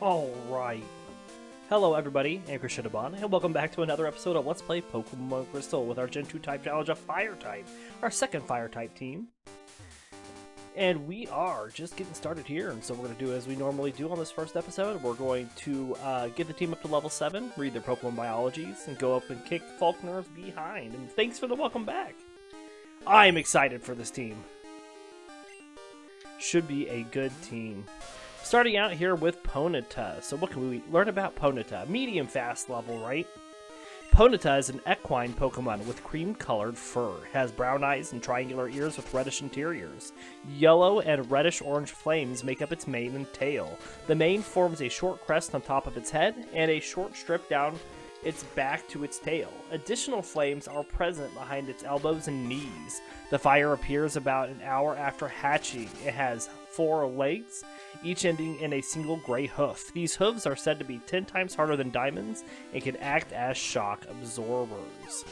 Alright. Hello everybody, I'm Krishnabon, and welcome back to another episode of Let's Play Pokemon Crystal with our Gen 2 type challenge of Fire type, our second Fire type team. And we are just getting started here, and so we're going to do as we normally do on this first episode. We're going to get the team up to level 7, read their Pokemon biologies, and go up and kick Faulkner's behind. And thanks for the welcome back! I'm excited for this team. Should be a good team. Starting out here with Ponyta. So what can we learn about Ponyta? Medium fast level, right? Ponyta is an equine Pokemon with cream-colored fur. It has brown eyes and triangular ears with reddish interiors. Yellow and reddish-orange flames make up its mane and tail. The mane forms a short crest on top of its head and a short strip down its back to its tail. Additional flames are present behind its elbows and knees. The fire appears about an hour after hatching. It has 4 legs, each ending in a single gray hoof. These hooves are said to be 10 times harder than diamonds and can act as shock absorbers.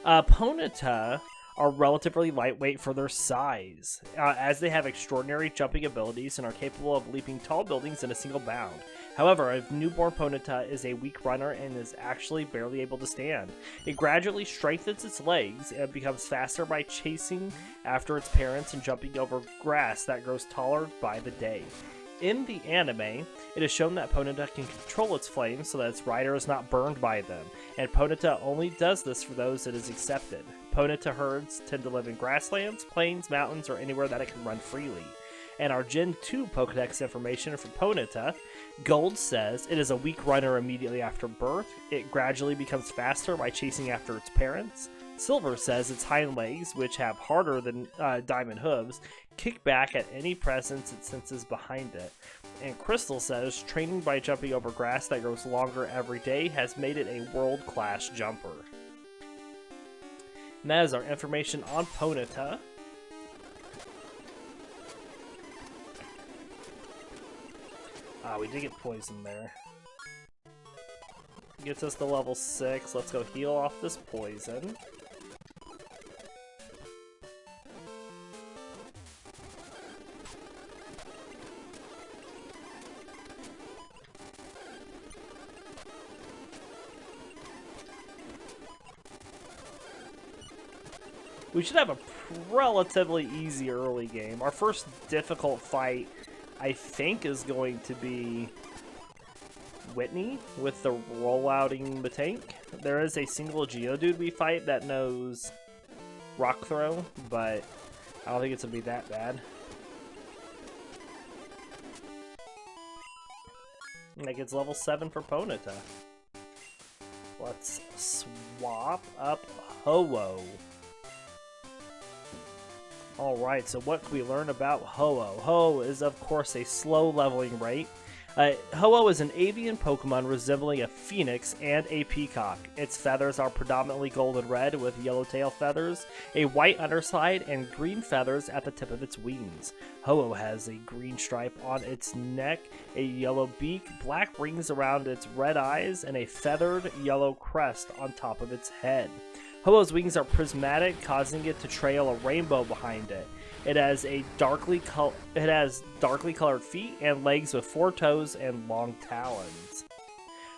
Ponyta are relatively lightweight for their size, as they have extraordinary jumping abilities and are capable of leaping tall buildings in a single bound. However, a newborn Ponyta is a weak runner and is actually barely able to stand. It gradually strengthens its legs and becomes faster by chasing after its parents and jumping over grass that grows taller by the day. In the anime, it is shown that Ponyta can control its flames so that its rider is not burned by them, and Ponyta only does this for those it is accepted. Ponyta herds tend to live in grasslands, plains, mountains, or anywhere that it can run freely. And our Gen 2 Pokedex information for Ponyta, Gold says it is a weak runner immediately after birth. It gradually becomes faster by chasing after its parents. Silver says its hind legs, which have harder than diamond hooves, kick back at any presence it senses behind it. And Crystal says training by jumping over grass that grows longer every day has made it a world-class jumper. And that is our information on Ponyta. We did get poisoned there. Gets us to level 6. Let's go heal off this poison. We should have a relatively easy early game. Our first difficult fight, I think, is going to be Whitney with the rollouting the tank. There is a single Geodude we fight that knows Rock Throw, but I don't think it's going to be that bad. Like, it's level 7 for Ponyta. Let's swap up Ho-Oh. Alright, so what can we learn about Ho-Oh? Ho-Oh is, of course, a slow leveling rate. Ho-Oh is an avian Pokemon resembling a phoenix and a peacock. Its feathers are predominantly golden red with yellow tail feathers, a white underside, and green feathers at the tip of its wings. Ho-Oh has a green stripe on its neck, a yellow beak, black rings around its red eyes, and a feathered yellow crest on top of its head. Ho-Oh's wings are prismatic, causing it to trail a rainbow behind it. It has darkly colored feet and legs with 4 toes and long talons.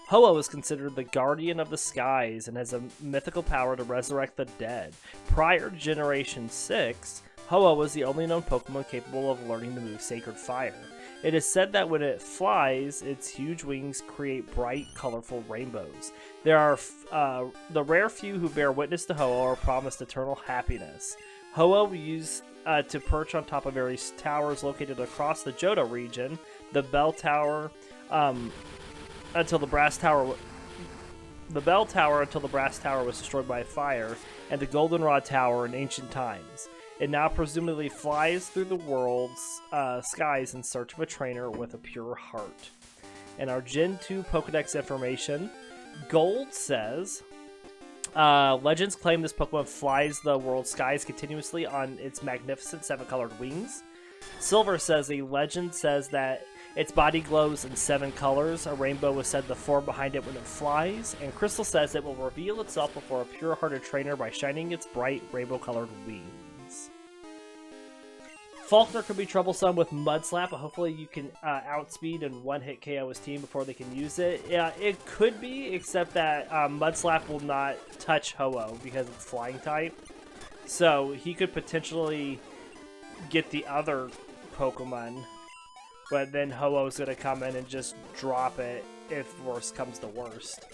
Ho-Oh is considered the guardian of the skies and has a mythical power to resurrect the dead. Prior to Generation 6, Ho-Oh was the only known Pokemon capable of learning the move Sacred Fire. It is said that when it flies, its huge wings create bright, colorful rainbows. There are the rare few who bear witness to Ho-Oh are promised eternal happiness. Ho-Oh used to perch on top of various towers located across the Johto region, the Bell Tower until the Brass Tower was destroyed by fire, and the Goldenrod Tower in ancient times. It now presumably flies through the world's skies in search of a trainer with a pure heart. And our Gen 2 Pokedex information, Gold says, legends claim this Pokemon flies the world's skies continuously on its magnificent 7-colored wings. Silver says a legend says that its body glows in 7 colors. A rainbow was said to form behind it when it flies. And Crystal says it will reveal itself before a pure-hearted trainer by shining its bright rainbow-colored wings. Faulkner could be troublesome with Mud Slap, but hopefully you can outspeed and one-hit KO his team before they can use it. Yeah, it could be, except that Mud Slap will not touch Ho-Oh because it's flying type. So he could potentially get the other Pokemon, but then Ho-Oh's going to come in and just drop it if worst comes to worst.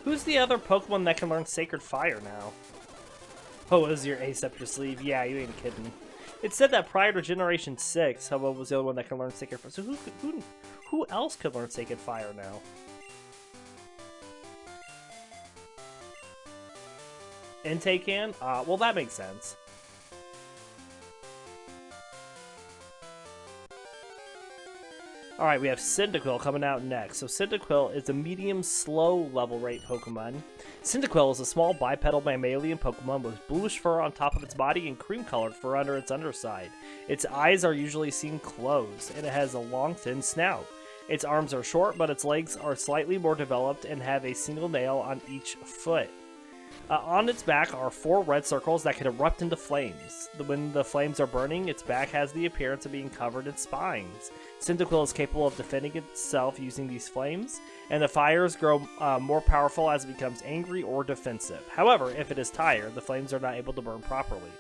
Who's the other Pokemon that can learn Sacred Fire now? Oh, is your ace up your sleeve? Yeah, you ain't kidding. It said that prior to Generation 6, Ho-Oh was the only one that can learn Sacred Fire. So who else could learn Sacred Fire now? Entei can? Well, that makes sense. Alright, we have Cyndaquil coming out next. So Cyndaquil is a medium slow level rate Pokemon. Cyndaquil is a small bipedal mammalian Pokemon with bluish fur on top of its body and cream-colored fur under its underside. Its eyes are usually seen closed, and it has a long, thin snout. Its arms are short, but its legs are slightly more developed and have a single nail on each foot. On its back are 4 red circles that can erupt into flames. When the flames are burning, its back has the appearance of being covered in spines. Cyndaquil is capable of defending itself using these flames, and the fires grow more powerful as it becomes angry or defensive. However, if it is tired, the flames are not able to burn properly.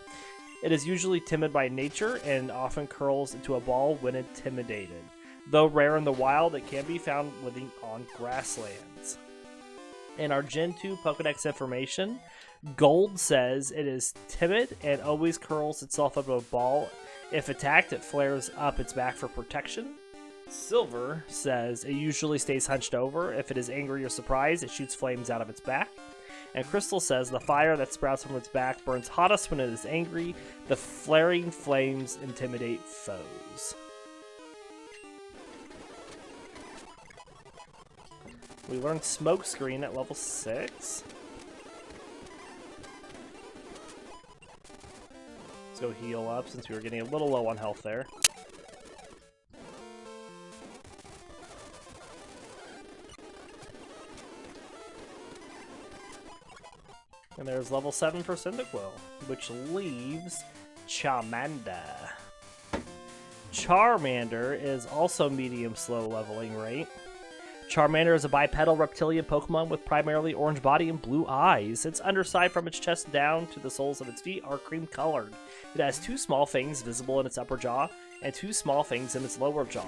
It is usually timid by nature and often curls into a ball when intimidated. Though rare in the wild, it can be found living on grasslands. In our Gen 2 Pokedex information, Gold says it is timid and always curls itself up into a ball. If attacked, it flares up its back for protection. Silver says it usually stays hunched over. If it is angry or surprised, it shoots flames out of its back. And Crystal says the fire that sprouts from its back burns hottest when it is angry. The flaring flames intimidate foes. We learned Smokescreen at level 6. Let's go heal up since we were getting a little low on health there. And there's level 7 for Cyndaquil, which leaves Charmander. Charmander is also medium slow leveling rate. Charmander is a bipedal reptilian Pokemon with primarily orange body and blue eyes. Its underside from its chest down to the soles of its feet are cream colored. It has 2 small fangs visible in its upper jaw and 2 small fangs in its lower jaw.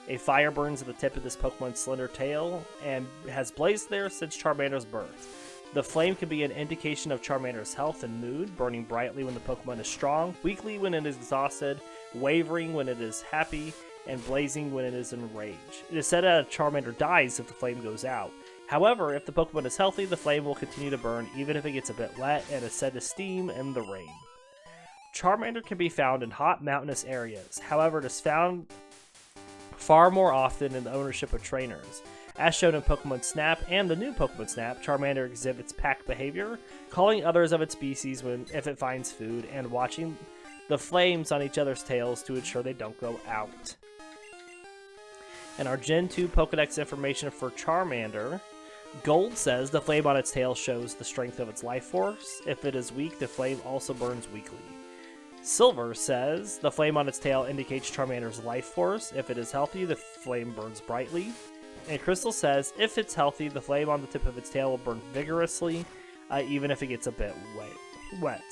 A fire burns at the tip of this Pokemon's slender tail and has blazed there since Charmander's birth. The flame can be an indication of Charmander's health and mood, burning brightly when the Pokemon is strong, weakly when it is exhausted, wavering when it is happy, and blazing when it is enraged. It is said that a Charmander dies if the flame goes out. However, if the Pokemon is healthy, the flame will continue to burn even if it gets a bit wet and is said to steam in the rain. Charmander can be found in hot mountainous areas. However, it is found far more often in the ownership of trainers. As shown in Pokemon Snap and the new Pokemon Snap, Charmander exhibits pack behavior, calling others of its species if it finds food, and watching the flames on each other's tails to ensure they don't go out. And our Gen 2 Pokedex information for Charmander, Gold says the flame on its tail shows the strength of its life force. If it is weak, the flame also burns weakly. Silver says the flame on its tail indicates Charmander's life force. If it is healthy, the flame burns brightly. And Crystal says if it's healthy, the flame on the tip of its tail will burn vigorously, even if it gets a bit wet.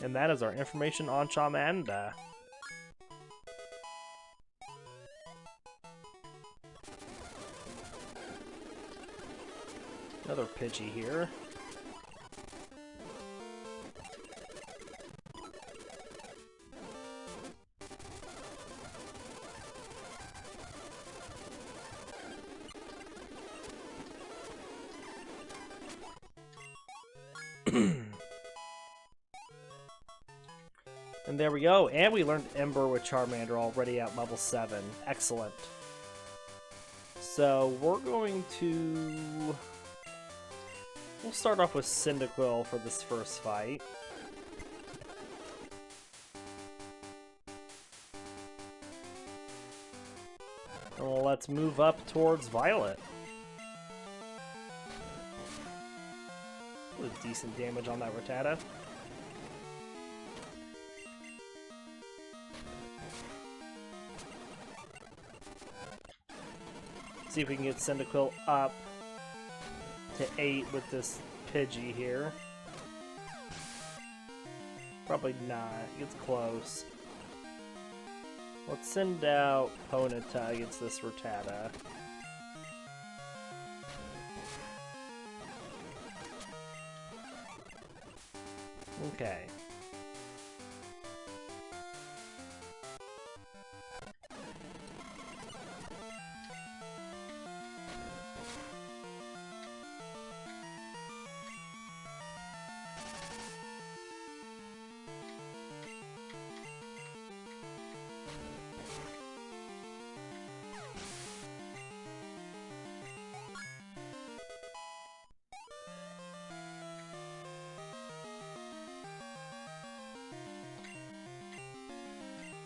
And that is our information on Charmander. Another Pidgey here. And there we go. And we learned Ember with Charmander already at level 7. Excellent. So we're going to We'll start off with Cyndaquil for this first fight. Well, let's move up towards Violet. With decent damage on that Rattata. See if we can get Cyndaquil up to 8 with this Pidgey here. Probably not. It's close. Let's send out Ponyta against this Rattata. Okay.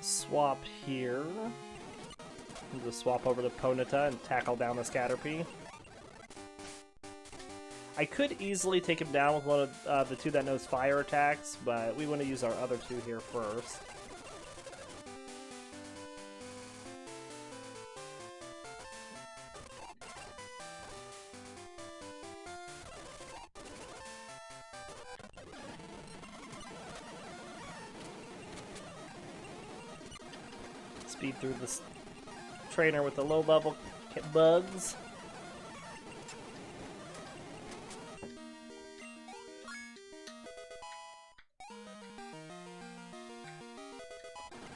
Swap here. Just swap over to Ponyta and tackle down the Caterpie. I could easily take him down with one of the two that knows fire attacks, but we want to use our other two here first. Speed through this trainer with the low level bugs.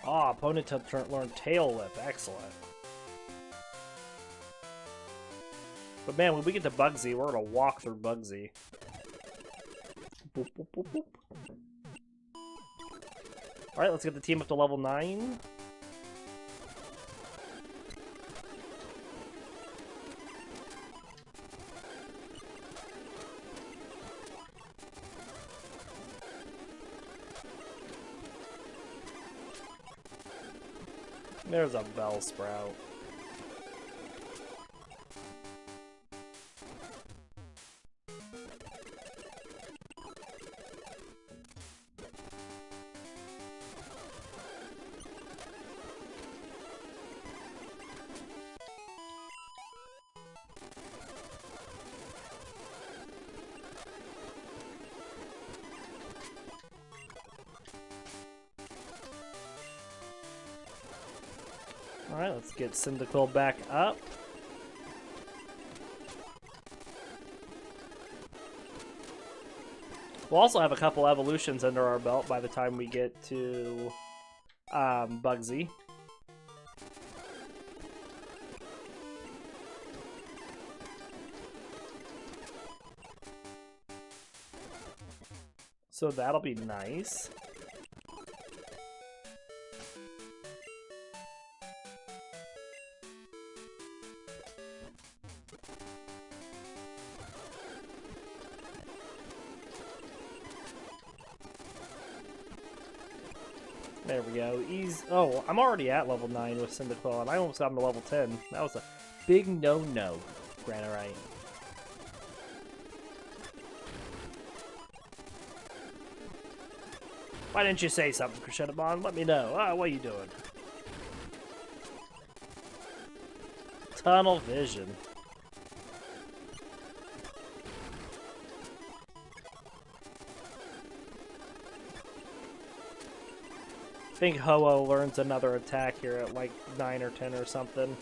Ah, Ponyta learned Tail Whip. Excellent. But man, when we get to Bugsy, we're gonna walk through Bugsy. Boop, boop, boop, boop. Alright, let's get the team up to level 9. There's a Bellsprout. Alright, let's get Cyndaquil back up. We'll also have a couple evolutions under our belt by the time we get to Bugsy. So that'll be nice. There we go. Oh, I'm already at level 9 with Cyndaquil, and I almost got him to level 10. That was a big no-no, Granorite. Why didn't you say something, Crescendomon? Let me know. What are you doing? Tunnel vision. I think Ho-Oh learns another attack here at like 9 or 10 or something.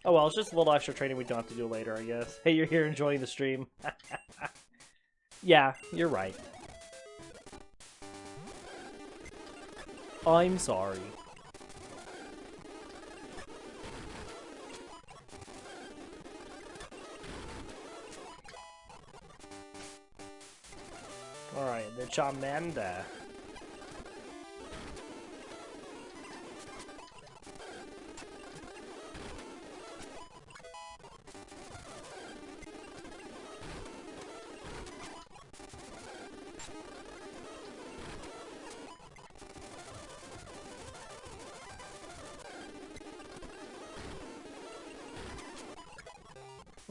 Oh well, it's just a little extra training we don't have to do later, I guess. Hey, you're here enjoying the stream. Yeah, you're right. I'm sorry. Alright, the Charmander.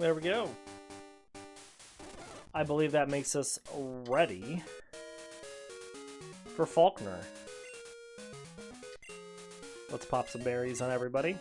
There we go. I believe that makes us ready for Faulkner. Let's pop some berries on everybody.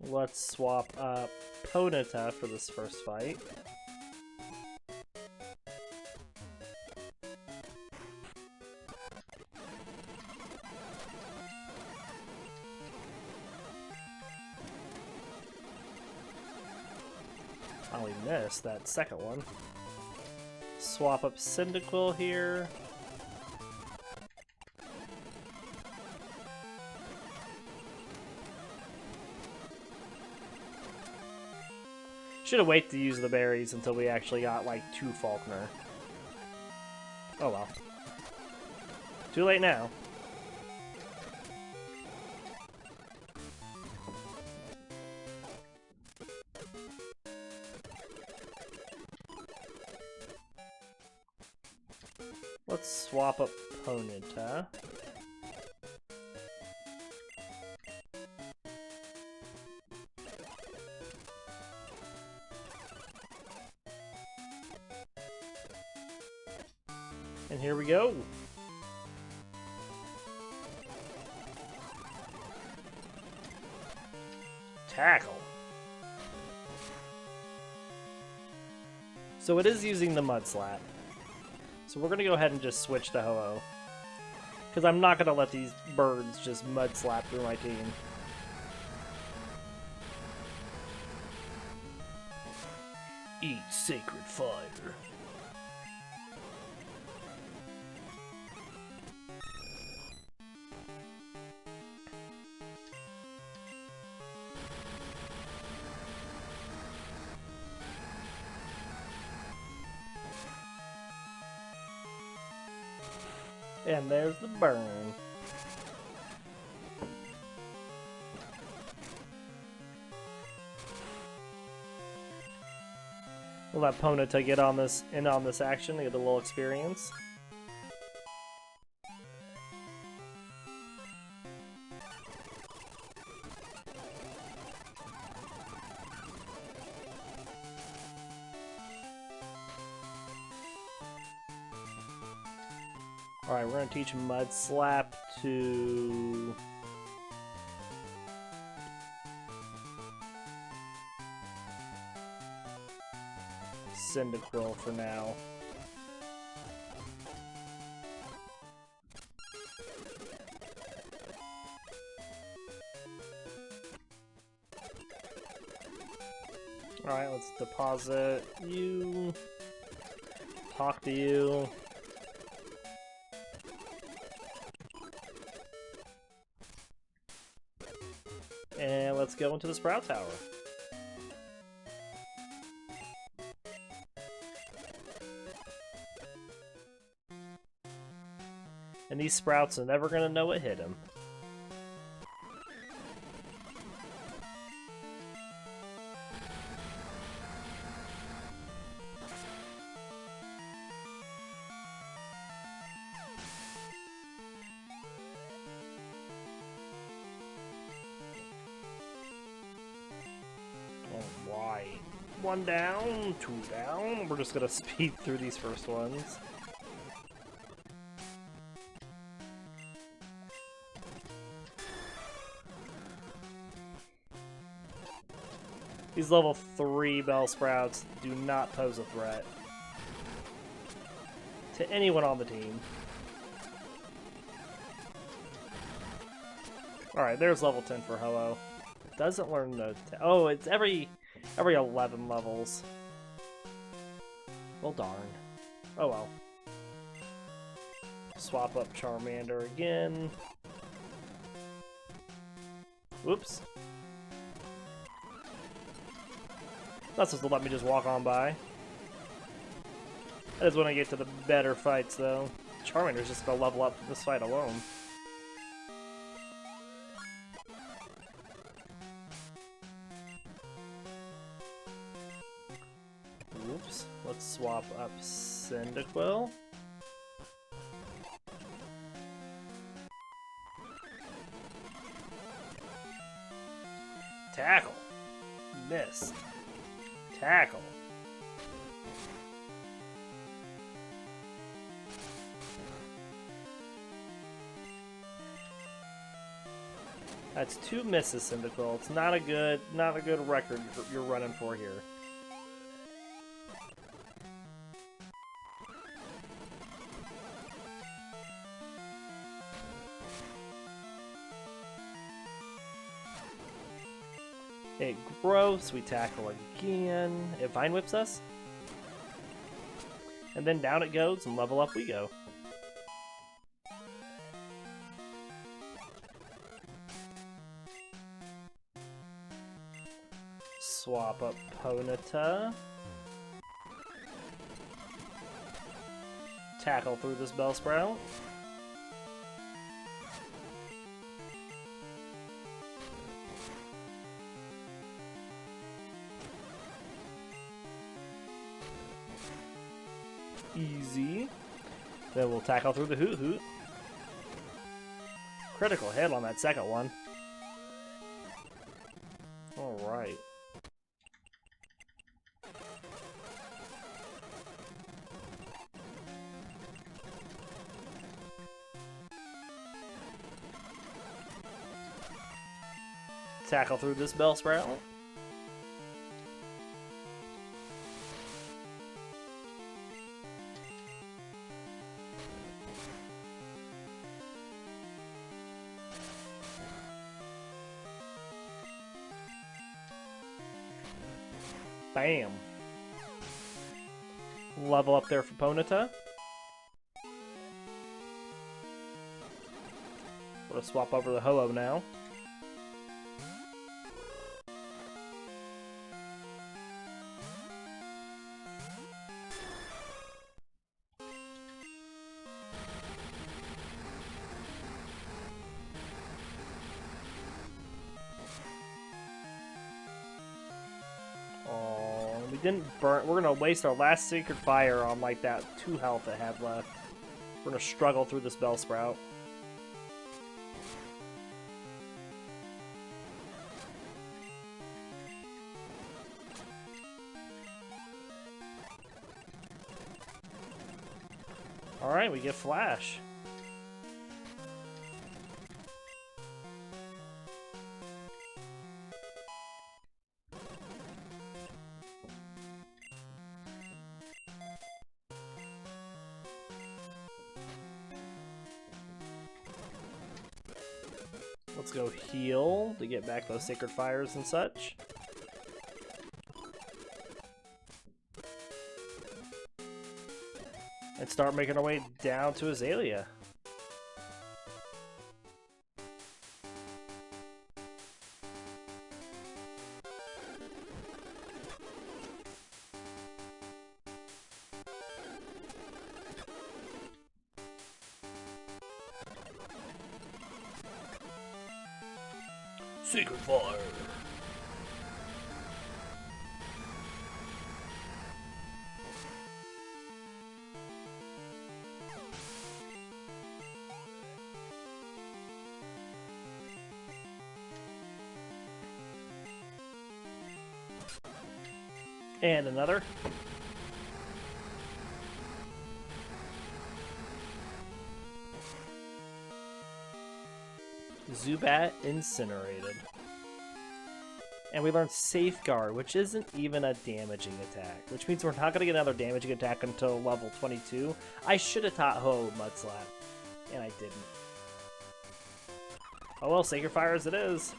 Let's swap up Ponyta for this first fight. Oh, we missed that second one. Swap up Cyndaquil here. Should have waited to use the berries until we actually got, like, 2 Faulkner. Oh well. Too late now. Let's swap up Ponyta. And here we go. Tackle. So it is using the Mud Slap. So we're going to go ahead and just switch to Ho-Oh. Because I'm not going to let these birds just Mud Slap through my team. Eat sacred fire. And there's the burn. We'll let Ponyta get on this action to get a little experience. Alright, we're going to teach Mud Slap to... Cyndaquil for now. Alright, let's deposit you. Talk to you. And let's go into the Sprout Tower. And these Sprouts are never going to know what hit him. Alright. 1 down, 2 down. We're just going to speed through these first ones. These level 3 Bellsprouts do not pose a threat to anyone on the team. Alright, there's level 10 for Ho-Oh. Doesn't learn the... Oh, it's every 11 levels. Well, darn. Oh well. Swap up Charmander again. Whoops. Not supposed to let me just walk on by. That is when I get to the better fights, though. Charmander's just gonna level up for this fight alone. swap up Cyndaquil. Tackle. Missed. Tackle. That's 2 misses, Cyndaquil. It's not a good record you're running for here. It grows, we tackle again. It Vine Whips us. And then down it goes, and level up we go. Swap up Ponyta. Tackle through this Bellsprout. Easy. Then we'll tackle through the Hoot Hoot. Critical hit on that second one. Alright. Tackle through this Bellsprout. Bam. Level up there for Ponyta. We're gonna swap over to Ho-Oh now. Didn't burn. We're gonna waste our last Sacred Fire on like that 2 health it had left. We're gonna struggle through this Bellsprout. Alright, we get Flash. Let's go heal to get back those Sacred Fires and such. And start making our way down to Azalea. Sacred Fire. And another. Zubat incinerated. And we learned Safeguard, which isn't even a damaging attack, which means we're not going to get another damaging attack until level 22. I should have taught Ho Mud Slap, and I didn't. Oh well, Sacred Fire as it is.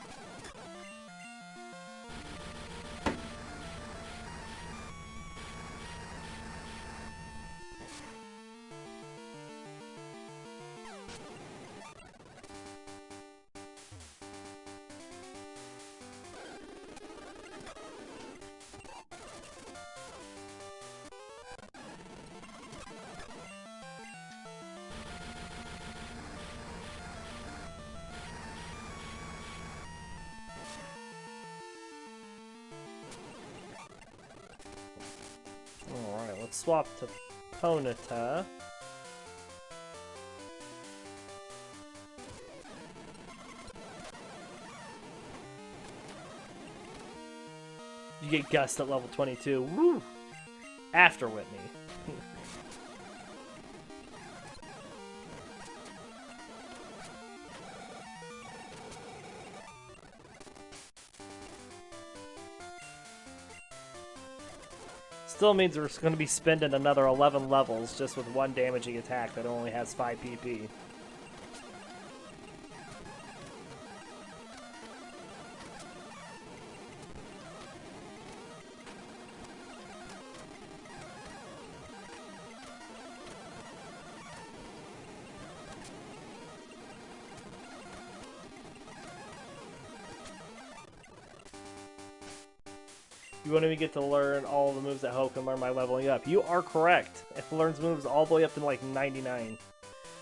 let's swap to Ponyta. You get Gust at level 22. Woo! After Whitney. Still means we're going to be spending another 11 levels just with one damaging attack that only has 5 PP. You won't even get to learn all the moves that Ho can learn by leveling up. You are correct. It learns moves all the way up to like 99.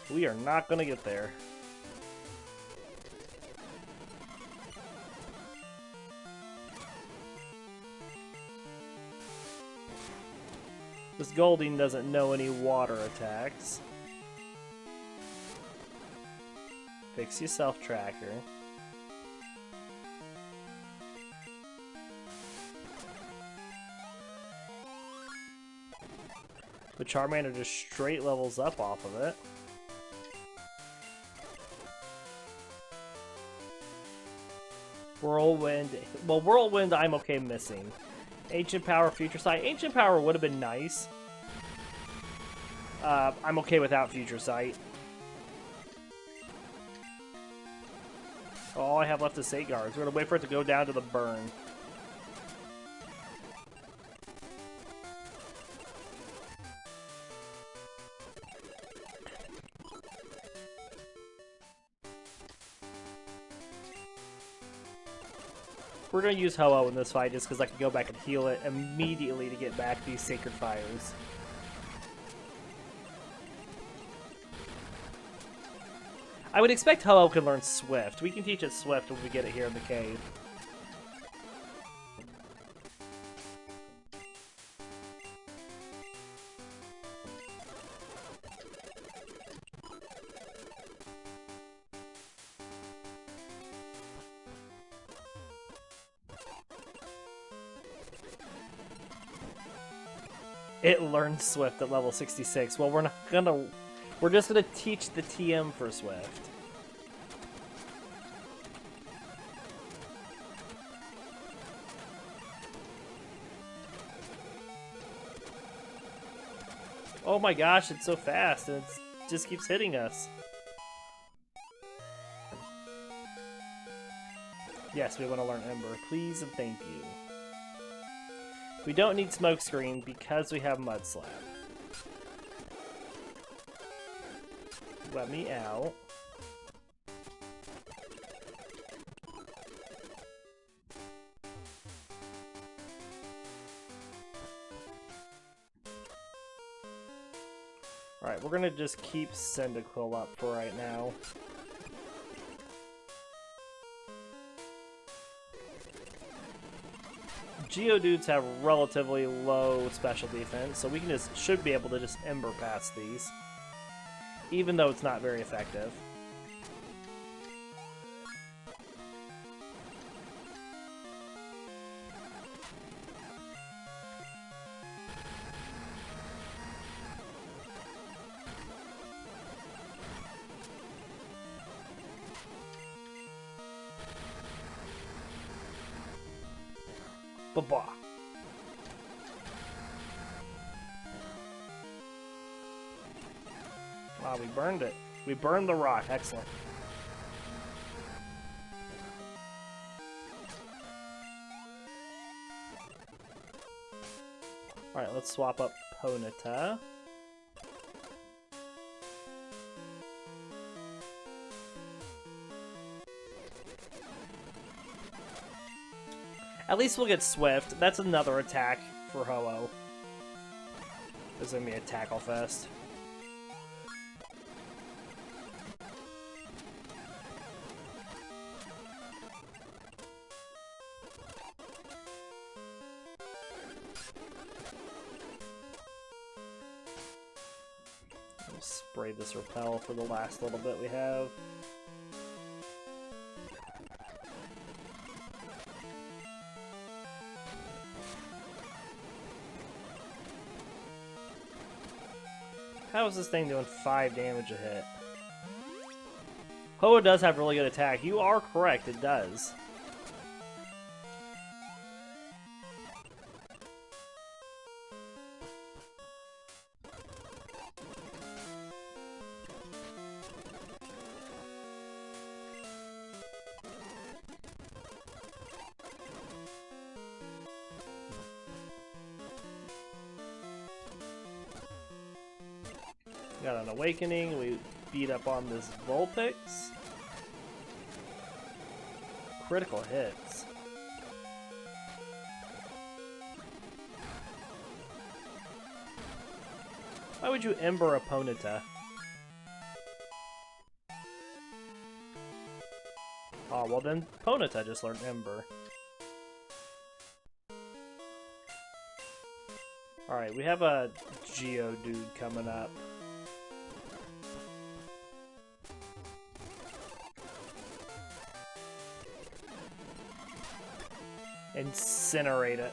We are not going to get there. This Golding doesn't know any water attacks. Fix yourself, Tracker. But Charmander just straight levels up off of it. Whirlwind. Well, Whirlwind I'm okay missing. Ancient Power, Future Sight. Ancient Power would have been nice. I'm okay without Future Sight. All I have left is Safeguards. We're going to wait for it to go down to the burn. We're going to use Ho-Oh in this fight just because I can go back and heal it immediately to get back these Sacred Fires. I would expect Ho-Oh can learn Swift. We can teach it Swift when we get it here in the cave. It learns Swift at level 66. Well, we're just gonna teach the TM for Swift. Oh my gosh, it's so fast, and it just keeps hitting us. Yes, we want to learn Ember. Please and thank you. We don't need Smokescreen because we have Mud Slap. Let me out. Alright, we're gonna just keep Cyndaquil up for right now. Geodudes have relatively low special defense, so we should be able to just Ember past these, even though it's not very effective. Ba-ba. Wow, we burned it. We burned the rock. Excellent. Alright, let's swap up Ponyta. At least we'll get Swift. That's another attack for Ho-Oh. This is gonna be a tackle fest. Spray this repel for the last little bit we have. How is this thing doing 5 damage a hit? Hoa does have really good attack. You are correct, it does. Got an Awakening, we beat up on this Vulpix. Critical hits. Why would you Ember a Ponyta? Oh, well then Ponyta just learned Ember. Alright, we have a Geodude coming up. Incinerate it.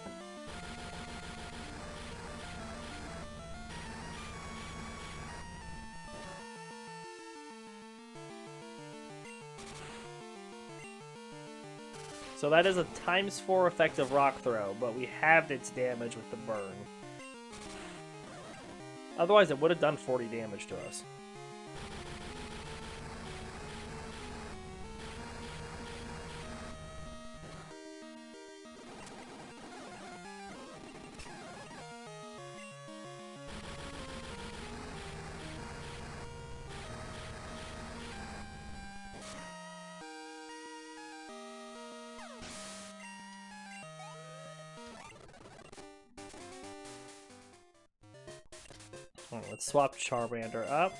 So that is a ×4 effective Rock Throw, but we halved its damage with the burn. Otherwise it would have done 40 damage to us. Alright, let's swap Charmander up.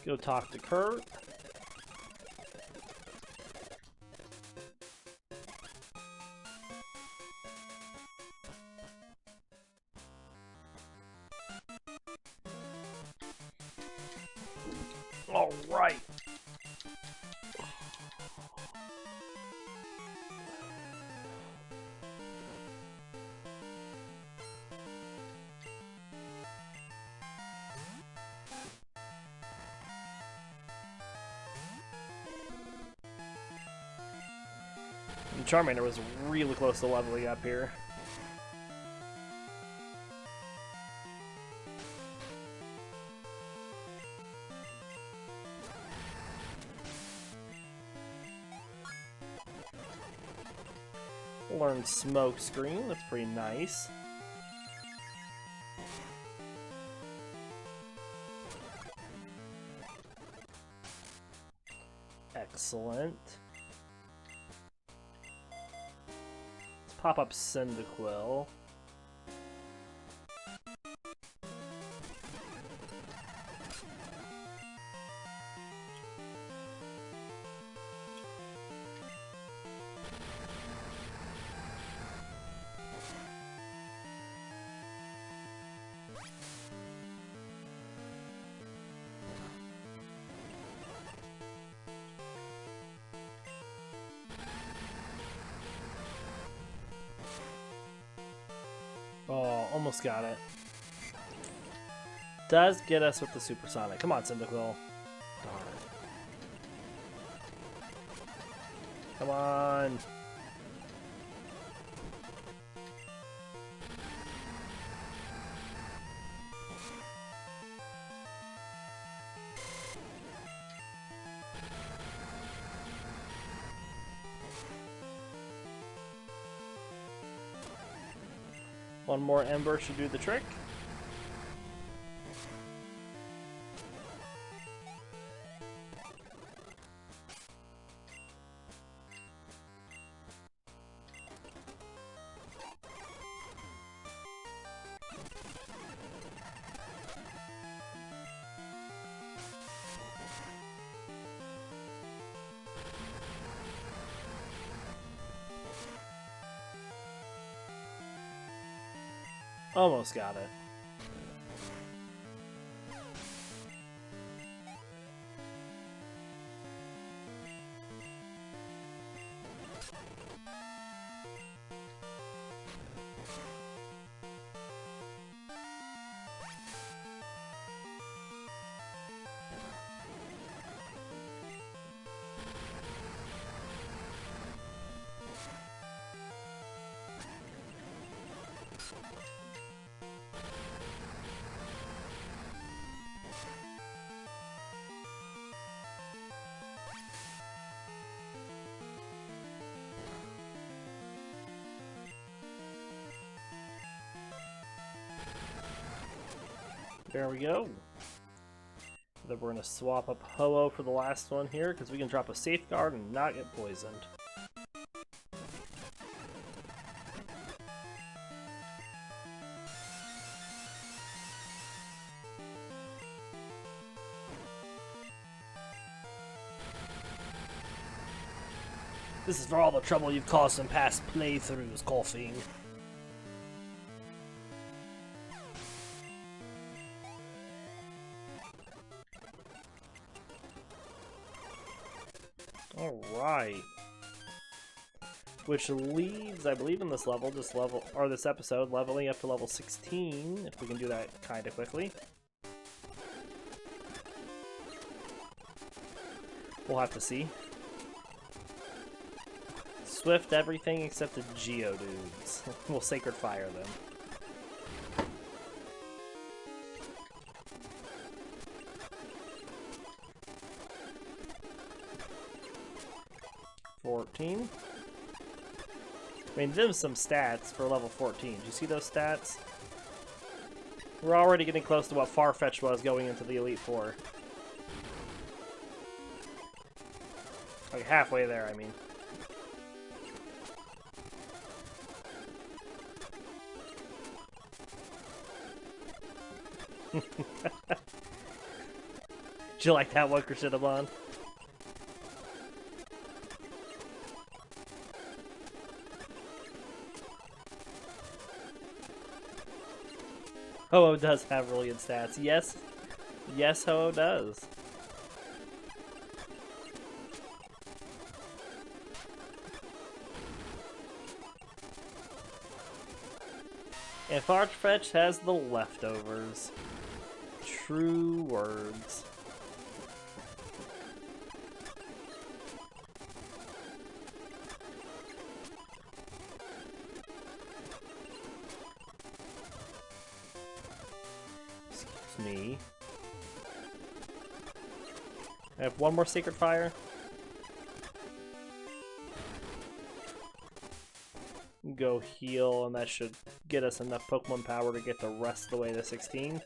Go talk to Kurt. All right. And Charmander was really close to leveling up here. Learn Smoke Screen, that's pretty nice. Excellent. Let's pop up Cyndaquil. Oh, almost got it. Does get us with the Supersonic. Come on, Cyndaquil. Come on. One more Ember should do the trick. Almost got it. There we go. Then we're going to swap up Ho-Oh for the last one here, because we can drop a Safeguard and not get poisoned. This is for all the trouble you've caused in past playthroughs, Golfing. Alright. Which leaves, I believe in this level, this episode, leveling up to level 16, if we can do that kinda quickly. We'll have to see. Swift everything except the Geodudes. We'll Sacred Fire them. I mean, there's some stats for level 14. Do you see those stats? We're already getting close to what Farfetch'd was going into the Elite Four. Like halfway there, I mean. Did you like that one, Krishinamon? Ho-Oh does have really good stats. Yes. Yes, Ho-Oh does. And Farfetch'd has the leftovers. True words. Me. I have one more Sacred Fire. Go heal, and that should get us enough Pokemon power to get the rest of the way to 16.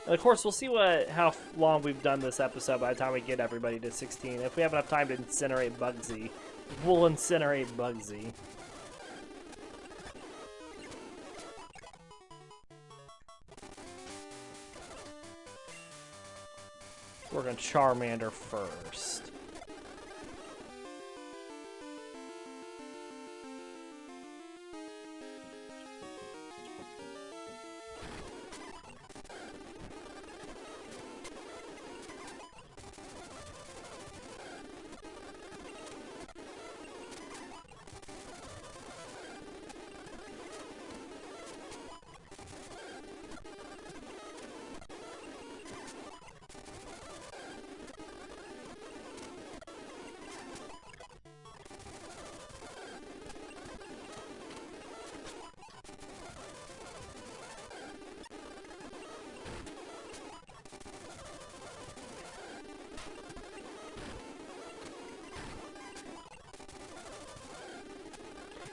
And of course, we'll see how long we've done this episode by the time we get everybody to 16. If we have enough time to incinerate Bugsy, we'll incinerate Bugsy. We're going to Charmander first.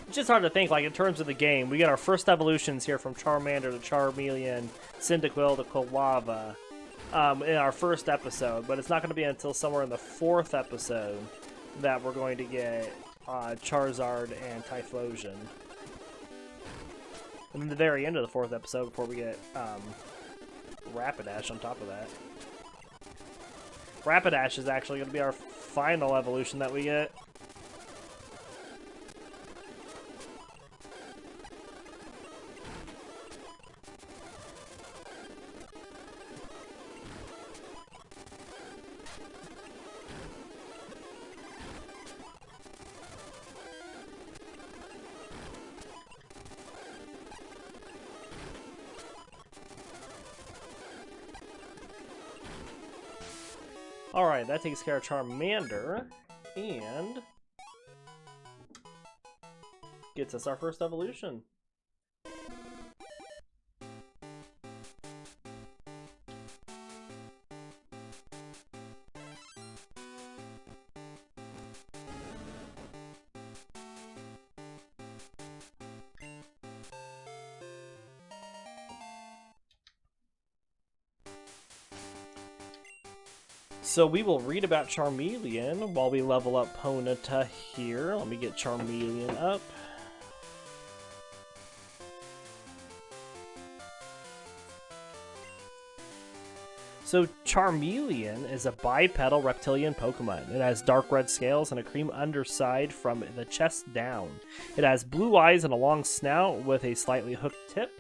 It's just hard to think, like, in terms of the game. We get our first evolutions here from Charmander to Charmeleon, Cyndaquil to Quilava. in our first episode, but it's not going to be until somewhere in the 4th episode that we're going to get Charizard and Typhlosion. And then the very end of the 4th episode before we get Rapidash on top of that. Rapidash is actually going to be our final evolution that we get. Alright, that takes care of Charmander, and gets us our first evolution. So we will read about Charmeleon while we level up Ponyta here. Let me get Charmeleon up. So Charmeleon is a bipedal reptilian Pokemon. It has dark red scales and a cream underside from the chest down. It has blue eyes and a long snout with a slightly hooked tip.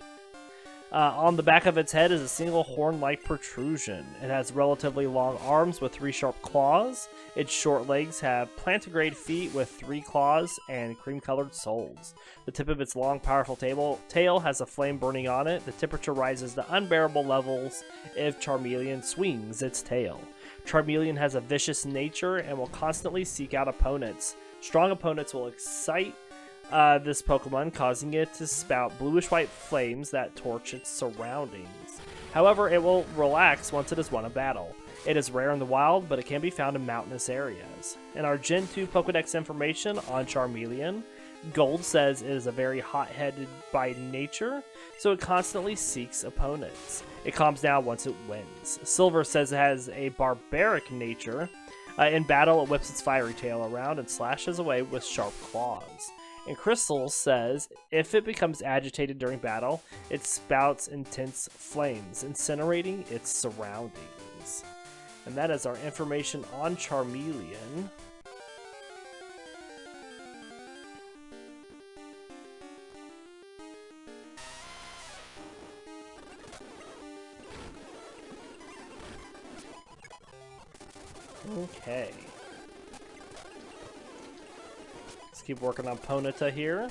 On the back of its head is a single horn-like protrusion. It has relatively long arms with 3 sharp claws. Its short legs have plantigrade feet with 3 claws and cream-colored soles. The tip of its long, powerful tail has a flame burning on it. The temperature rises to unbearable levels if Charmeleon swings its tail. Charmeleon has a vicious nature and will constantly seek out opponents. Strong opponents will excite this Pokemon, causing it to spout bluish-white flames that torch its surroundings. However, it will relax once it has won a battle. It is rare in the wild, but it can be found in mountainous areas. In our Gen 2 Pokedex information on Charmeleon, Gold says it is a very hot-headed by nature, so it constantly seeks opponents. It calms down once it wins. Silver says it has a barbaric nature. In battle, it whips its fiery tail around and slashes away with sharp claws. And Crystal says, if it becomes agitated during battle, it spouts intense flames, incinerating its surroundings. And that is our information on Charmeleon. Okay. Keep working on Ponyta here.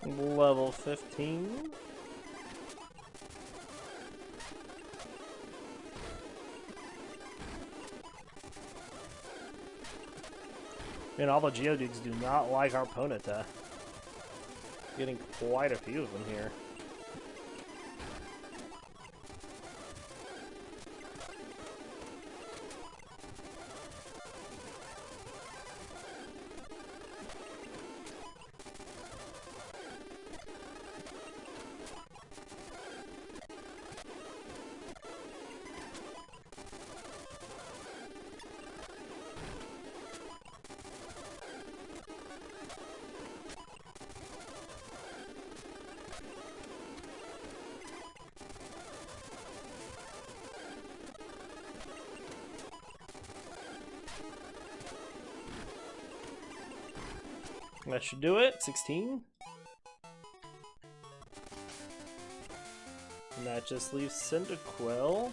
Level 15. Man, all the Geodudes do not like our Ponyta. Getting quite a few of them here. That should do it. 16. And that just leaves Cyndaquil.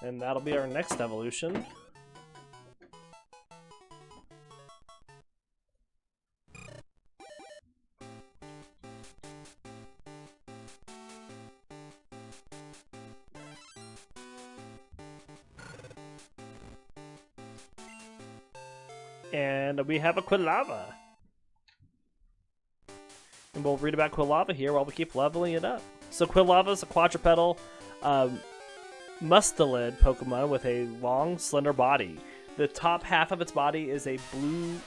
And that'll be our next evolution. And we have a Quilava. And we'll read about Quilava here while we keep leveling it up. So Quilava is a quadrupedal mustelid Pokemon with a long, slender body. The top half of its body is a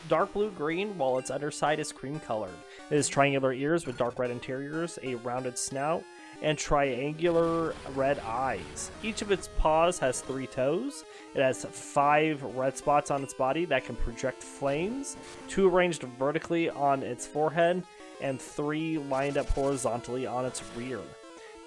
dark blue-green, while its underside is cream-colored. It has triangular ears with dark red interiors, a rounded snout, and triangular red eyes. Each of its paws has 3 toes. It has 5 red spots on its body that can project flames, 2 arranged vertically on its forehead, and 3 lined up horizontally on its rear.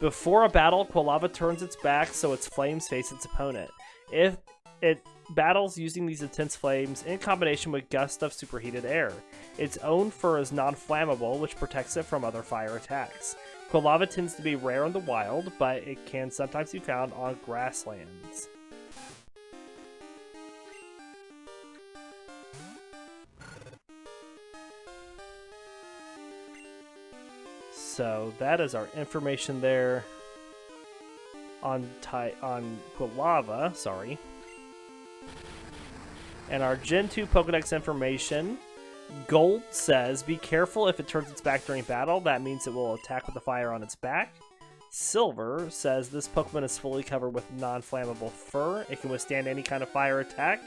Before a battle, Quilava turns its back so its flames face its opponent. If it battles using these intense flames in combination with gusts of superheated air. Its own fur is non-flammable, which protects it from other fire attacks. Quilava tends to be rare in the wild, but it can sometimes be found on grasslands. So that is our information there on Quilava, sorry. And our Gen 2 Pokedex information. Gold says, be careful if it turns its back during battle. That means it will attack with the fire on its back. Silver says, this Pokemon is fully covered with non-flammable fur. It can withstand any kind of fire attack.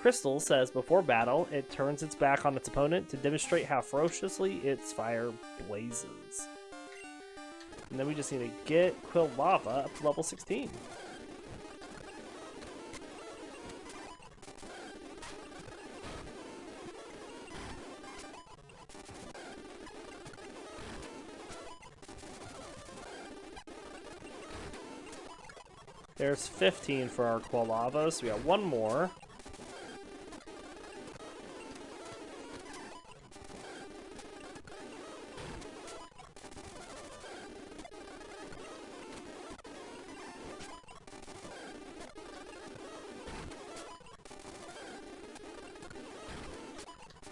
Crystal says, before battle, it turns its back on its opponent to demonstrate how ferociously its fire blazes. And then we just need to get Quilava up to level 16. There's 15 for our Quilava, so we got one more.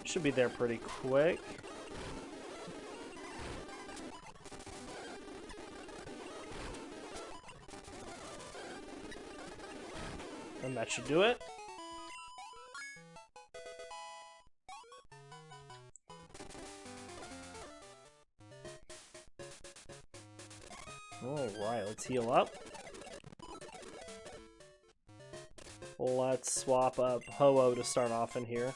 Should be there pretty quick. And that should do it. Alright, let's heal up. Let's swap up Ho-Oh to start off in here.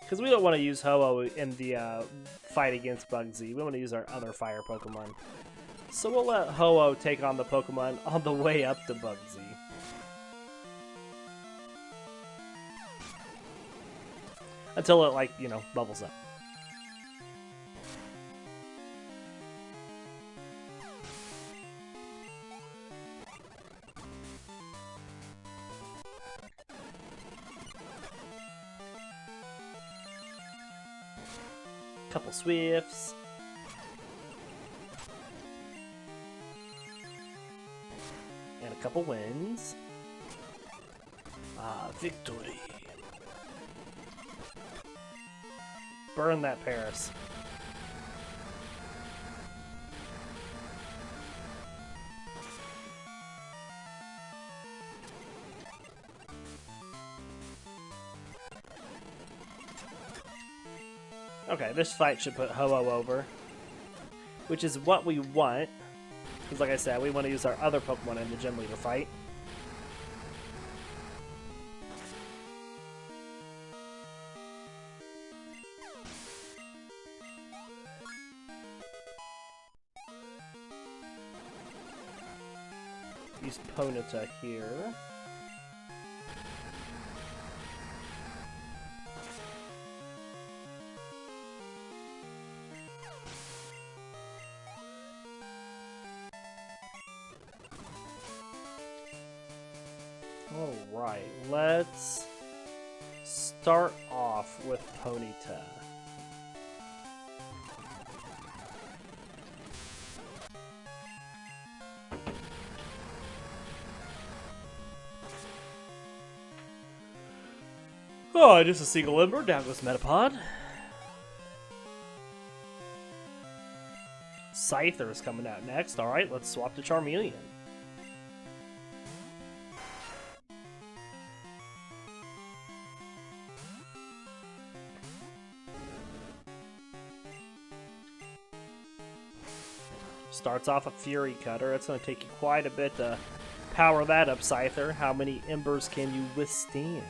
Because we don't want to use Ho-Oh in the fight against Bugsy. We want to use our other fire Pokemon. So we'll let Ho-Oh take on the Pokemon on the way up to Bugsy. Until it, like, you know, bubbles up. Couple Swifts. And a couple wins. Victory. Burn that Paris. Okay, this fight should put Ho-Oh over, which is what we want, because like I said, we want to use our other Pokemon in the Gym Leader fight. Use Ponyta here. Alright, let's start off with Ponyta. Oh, just a single ember. Down goes Metapod. Scyther's coming out next. Alright, let's swap to Charmeleon. Starts off a Fury Cutter. It's going to take you quite a bit to power that up, Scyther. How many embers can you withstand?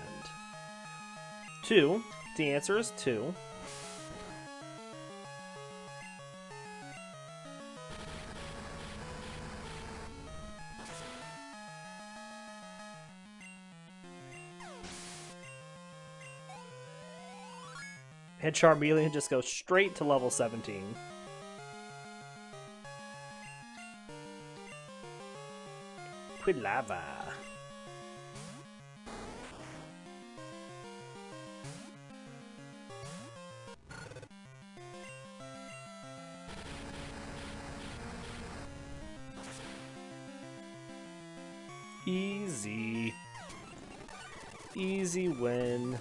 2. The answer is 2. And Charmeleon just goes straight to level 17. Quilava. Easy. Easy win.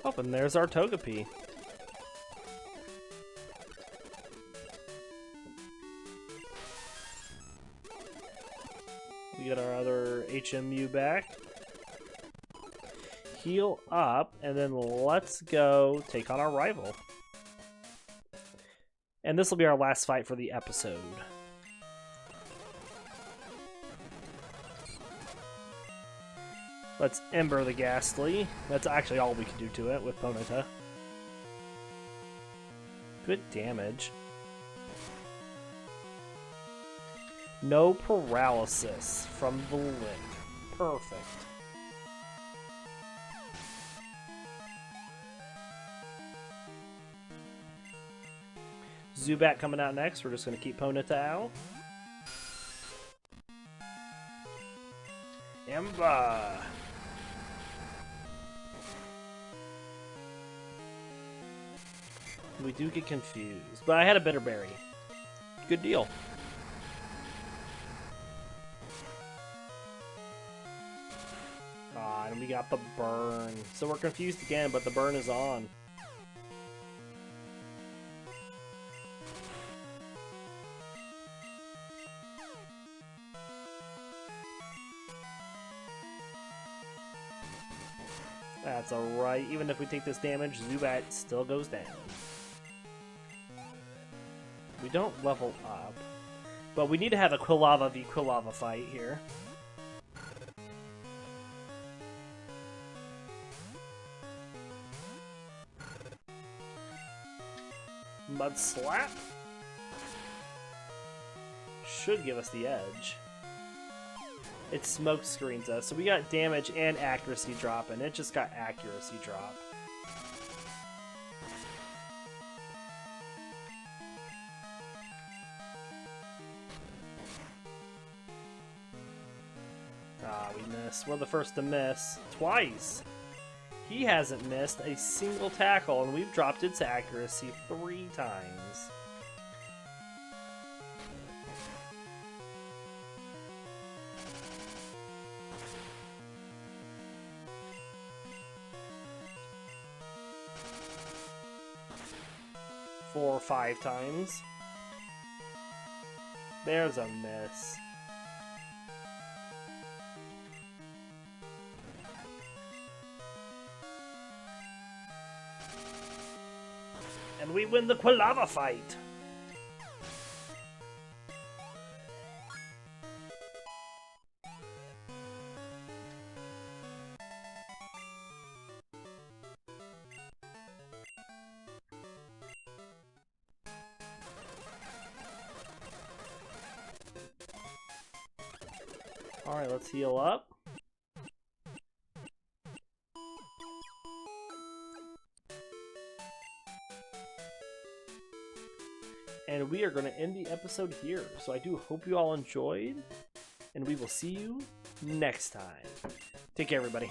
Oh, and there's our Togepi. We get our other HMU back. Heal up, and then let's go take on our rival. And this will be our last fight for the episode. Let's Ember the Ghastly. That's actually all we can do to it with Ponyta. Good damage. No paralysis from the Lick. Perfect. Zubat coming out next. We're just going to keep Ponyta out. Ember. We do get confused, but I had a Bitter Berry. Good deal. Ah, and we got the burn. So we're confused again, but the burn is on. That's alright. Even if we take this damage, Zubat still goes down. We don't level up, but we need to have a Quilava v Quilava fight here. Mud Slap should give us the edge. It smoke screens us, so we got damage and accuracy drop, and it just got accuracy drop. Ah, we missed. We're the first to miss. Twice! He hasn't missed a single tackle, and we've dropped its accuracy 3 times. Four or 5 times. There's a miss. And we win the Quilava fight. Alright, let's heal up. And we are going to end the episode here. So I do hope you all enjoyed, and we will see you next time. Take care, everybody.